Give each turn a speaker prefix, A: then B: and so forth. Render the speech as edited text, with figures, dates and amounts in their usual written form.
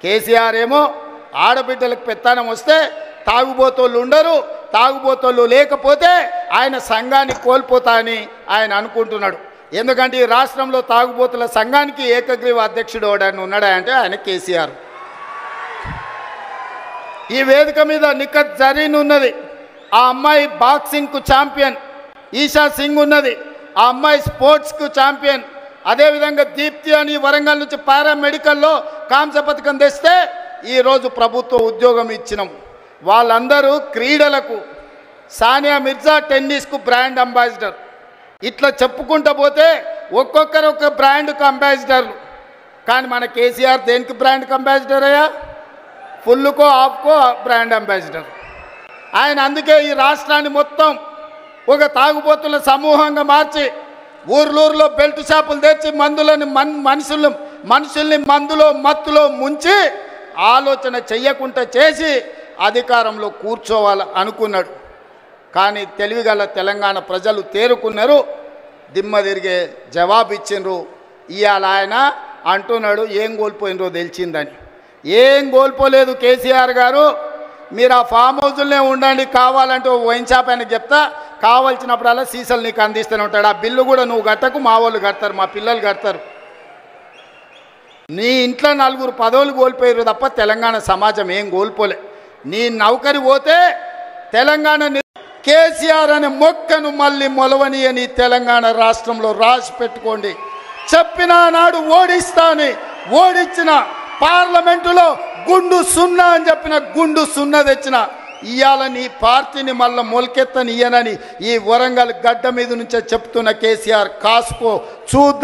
A: కేసీఆర్ ఏమో ఆడబిడ్డలకు పెత్తనం వస్తే తాగుబోతోళ్ళు ఉండరు, తాగుబోతోళ్ళు లేకపోతే ఆయన సంఘాన్ని కోల్పోతా అని ఆయన అనుకుంటున్నాడు. ఎందుకంటే ఈ రాష్ట్రంలో తాగుబోతుల సంఘానికి ఏకగ్రీవ అధ్యక్షుడు ఎవడని ఉన్నాడా అంటే ఆయన కేసీఆర్. ఈ వేదిక మీద నిఖత్ జరీన్ ఉన్నది, ఆ అమ్మాయి బాక్సింగ్కు ఛాంపియన్. ఈషా సింగ్ ఉన్నది, ఆ అమ్మాయి స్పోర్ట్స్కు ఛాంపియన్. అదేవిధంగా దీప్తి అని వరంగల్ నుంచి పారామెడికల్లో కాంస్య పథకం తెస్తే ఈరోజు ప్రభుత్వ ఉద్యోగం ఇచ్చినాం. వాళ్ళందరూ క్రీడలకు, సానియా మిర్జా టెన్నిస్కు బ్రాండ్ అంబాసిడర్. ఇట్లా చెప్పుకుంటూ పోతే ఒక్కొక్కరు ఒక బ్రాండ్కు అంబాసిడర్లు. కానీ మన కేసీఆర్ దేనికి బ్రాండ్కి అంబాసిడర్ అయ్యా? ఫుల్కో ఆఫ్కో బ్రాండ్ అంబాసిడర్ ఆయన. అందుకే ఈ రాష్ట్రాన్ని మొత్తం ఒక తాగుబోతుల సమూహంగా మార్చి ఊర్లూరులో బెల్ట్ షాపులు తెచ్చి మందులని మనుషుల్ని మందులో మత్తులో ముంచి ఆలోచన చెయ్యకుండా చేసి అధికారంలో కూర్చోవాలి అనుకున్నాడు. కానీ తెలివిగల తెలంగాణ ప్రజలు తేరుకున్నారు, దిమ్మ తిరిగే జవాబు ఇచ్చిండ్రు. ఇవాళ ఆయన అంటున్నాడు ఏం కోల్పోయినరో తెలిసిందని. ఏం కోల్పోలేదు కేసీఆర్ గారు, మీరు ఆ ఫామ్ హౌజుల్నే ఉండండి, కావాలంటే వైన్ షాప్ ఆయనకు చెప్తా, కావాల్సినప్పుడల్లా సీసాలు నీకు అందిస్తూనే ఉంటాడు. ఆ బిల్లు కూడా నువ్వు కట్టకు, మా వాళ్ళు కడతారు, మా పిల్లలు కడతారు. నీ ఇంట్లో 4 పదవులు కోల్పోయారు తప్ప తెలంగాణ సమాజం ఏం కోల్పోలే. నీ నౌకరి పోతే తెలంగాణ కేసీఆర్ అనే మొక్కను మళ్ళీ మొలవనియని తెలంగాణ రాష్ట్రంలో రాసి పెట్టుకోండి. చెప్పిన నాడు ఓడిస్తాని, ఓడించిన పార్లమెంటులో గుండు సున్నా అని చెప్పిన గుండు సున్నా తెచ్చిన ఇవాళ నీ పార్టీని మళ్ళీ మొలకెత్తనియనని ఈ వరంగల్ గడ్డ మీద నుంచే చెప్తున్న కేసీఆర్ కాసుకో, చూద్దాం.